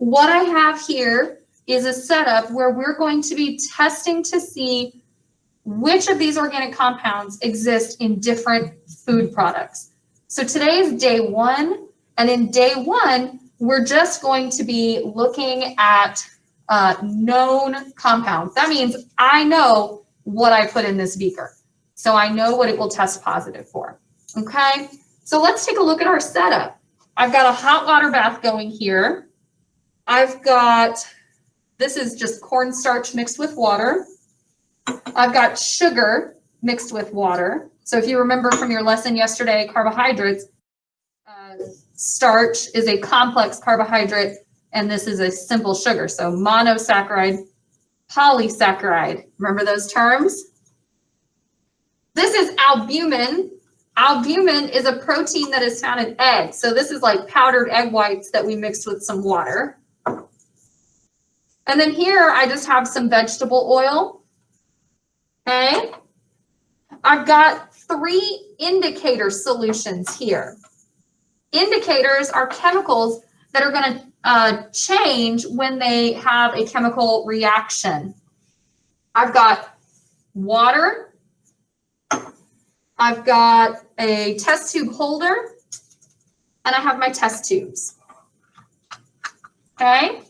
what I have here is a setup where we're going to be testing to see which of these organic compounds exist in different food products. So today is day 1, and in day 1, we're just going to be looking at known compounds. That means I know what I put in this beaker, so I know what it will test positive for. Okay, so let's take a look at our setup. I've got a hot water bath going here. I've got, this is just cornstarch mixed with water. I've got sugar mixed with water. So if you remember from your lesson yesterday, carbohydrates, starch is a complex carbohydrate, and this is a simple sugar. So monosaccharide, polysaccharide. Remember those terms? This is albumin. Albumin is a protein that is found in eggs. So this is like powdered egg whites that we mixed with some water. And then here I just have some vegetable oil. Okay. I've got 3 indicator solutions here. Indicators are chemicals that are going to change when they have a chemical reaction. I've got water. I've got a test tube holder, and I have my test tubes. Okay.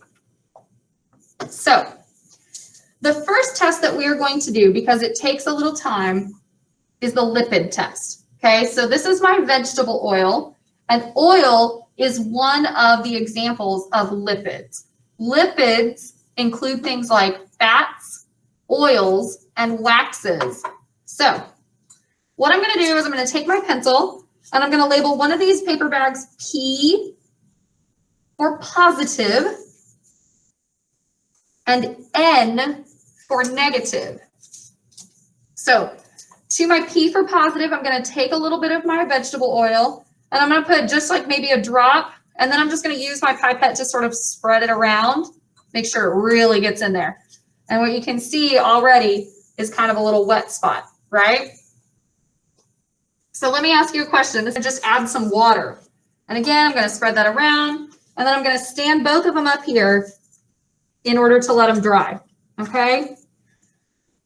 So the first test that we are going to do, because it takes a little time, is the lipid test. Okay, so this is my vegetable oil, and oil is one of the examples of lipids. Lipids include things like fats, oils, and waxes. So what I'm going to do is I'm going to take my pencil and I'm going to label one of these paper bags P for positive and N for negative. So to my P for positive, I'm going to take a little bit of my vegetable oil and I'm going to put just like maybe a drop, and then I'm just going to use my pipette to sort of spread it around, make sure it really gets in there. And what you can see already is kind of a little wet spot, right? So let me ask you a question. This is just add some water. And again, I'm going to spread that around, and then I'm going to stand both of them up here in order to let them dry, okay?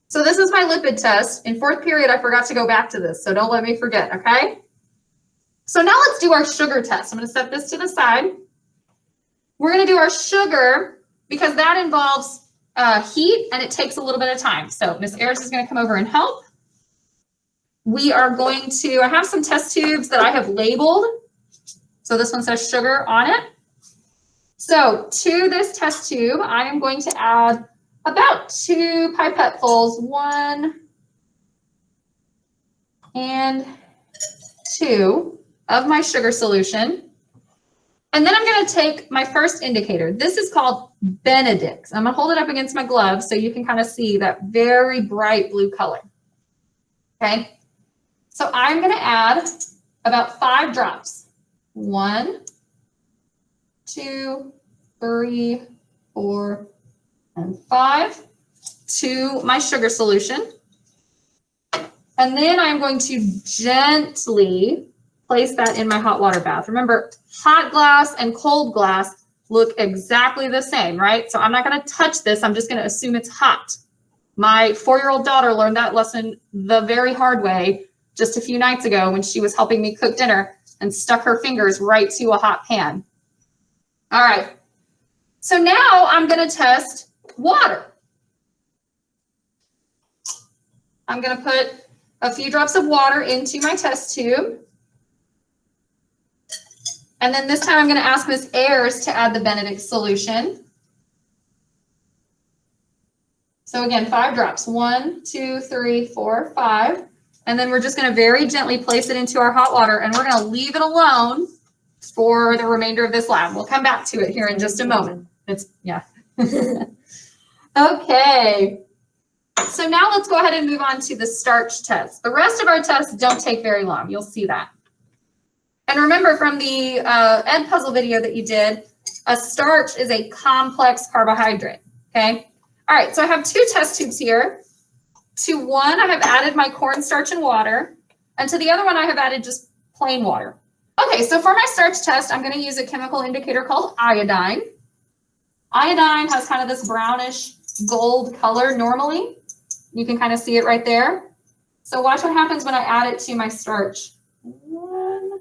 So this is my lipid test. In 4th period, I forgot to go back to this, so don't let me forget, okay? So now let's do our sugar test. I'm going to set this to the side. We're going to do our sugar because that involves heat, and it takes a little bit of time. So Miss Ayers is going to come over and help. We are going to, I have some test tubes that I have labeled. So this one says sugar on it. So to this test tube, I am going to add about 2 pipettefuls, 1 and 2 of my sugar solution. And then I'm going to take my first indicator. This is called Benedict's. I'm going to hold it up against my glove so you can kind of see that very bright blue color. Okay. So I'm going to add about 5 drops. 1, 2, 3, 4, and 5 to my sugar solution. And then I'm going to gently place that in my hot water bath. Remember, hot glass and cold glass look exactly the same, right? So I'm not going to touch this. I'm just going to assume it's hot. My 4-year-old daughter learned that lesson the very hard way just a few nights ago when she was helping me cook dinner and stuck her fingers right to a hot pan. All right. So now I'm going to test water. I'm going to put a few drops of water into my test tube. And then this time I'm going to ask Miss Ayers to add the Benedict solution. So again, 5 drops, 1, 2, 3, 4, 5. And then we're just going to very gently place it into our hot water, and we're going to leave it alone for the remainder of this lab. We'll come back to it here in just a moment. Yeah. Okay. So now let's go ahead and move on to the starch test. The rest of our tests don't take very long. You'll see that. And remember from the Ed Puzzle video that you did, a starch is a complex carbohydrate, okay? All right, so I have 2 test tubes here. To one, I have added my cornstarch and water, and to the other one, I have added just plain water. Okay, so for my starch test, I'm going to use a chemical indicator called iodine. Iodine has kind of this brownish gold color normally. You can kind of see it right there. So watch what happens when I add it to my starch. 1,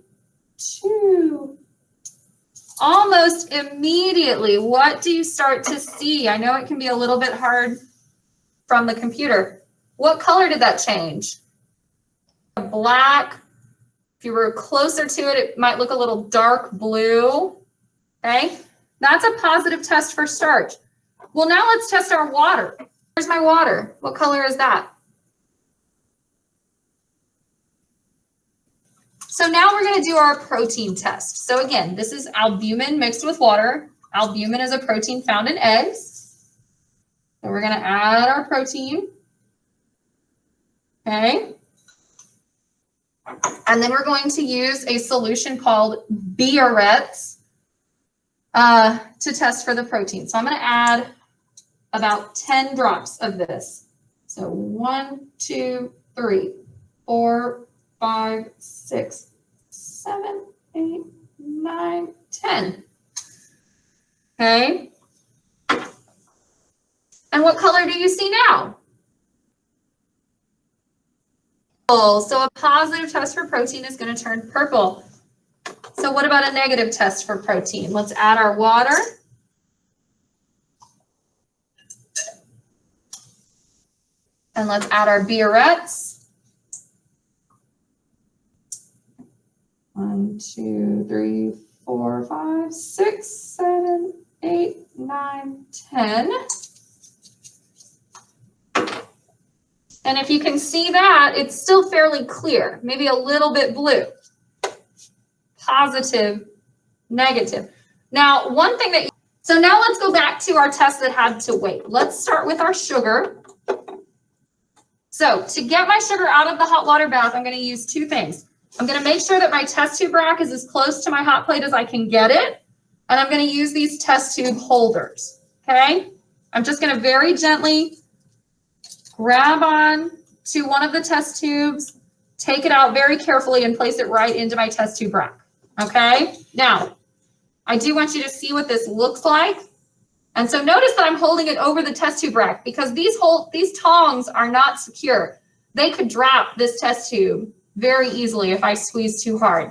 2. Almost immediately, what do you start to see? I know it can be a little bit hard from the computer. What color did that change? Black. If you were closer to it, it might look a little dark blue. Okay, that's a positive test for starch. Well, now let's test our water. Here's my water. What color is that? So now we're going to do our protein test. So again, this is albumin mixed with water. Albumin is a protein found in eggs. So we're going to add our protein. Okay. And then we're going to use a solution called Biarritz to test for the protein. So I'm going to add about 10 drops of this. So 1, 2, 3, 4, 5, 6, 7, 8, 9, 10. Okay. And what color do you see now? So a positive test for protein is going to turn purple. So what about a negative test for protein? Let's add our water. And let's add our Biarritz. 1, 2, 3, 4, 5, 6, 7, 8, 9, 10. And if you can see that, it's still fairly clear, maybe a little bit blue. Positive, negative. Now, one thing that, so now let's go back to our test that had to wait. Let's start with our sugar. So to get my sugar out of the hot water bath, I'm going to use 2 things. I'm going to make sure that my test tube rack is as close to my hot plate as I can get it. And I'm going to use these test tube holders. Okay. I'm just going to very gently grab on to one of the test tubes, take it out very carefully and place it right into my test tube rack. Okay. Now, I do want you to see what this looks like. And so notice that I'm holding it over the test tube rack because these tongs are not secure. They could drop this test tube very easily if I squeeze too hard.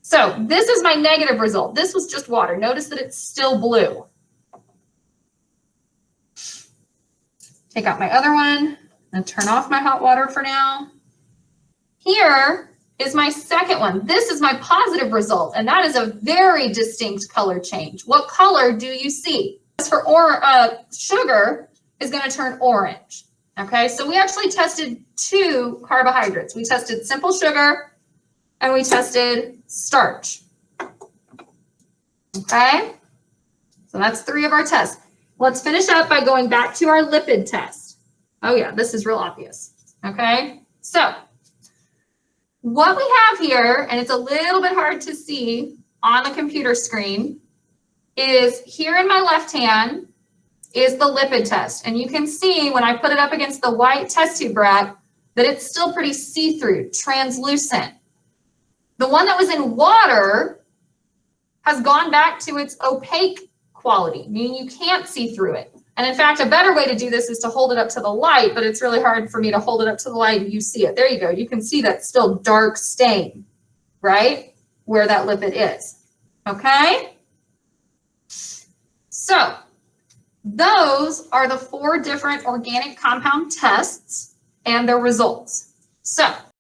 So this is my negative result. This was just water. Notice that it's still blue. Take out my other one and turn off my hot water for now. Here is my second one. This is my positive result, and that is a very distinct color change. What color do you see? As for sugar is going to turn orange. Okay, so we actually tested 2 carbohydrates. We tested simple sugar and we tested starch. Okay, so that's 3 of our tests. Let's finish up by going back to our lipid test. Oh yeah, this is real obvious. Okay, so what we have here, and it's a little bit hard to see on the computer screen, is here in my left hand is the lipid test. And you can see when I put it up against the white test tube rack that it's still pretty see-through, translucent. The one that was in water has gone back to its opaque quality, meaning you can't see through it. And in fact, a better way to do this is to hold it up to the light, but it's really hard for me to hold it up to the light and you see it. There you go. You can see that still dark stain, right? Where that lipid is. Okay? So those are the 4 different organic compound tests and their results. So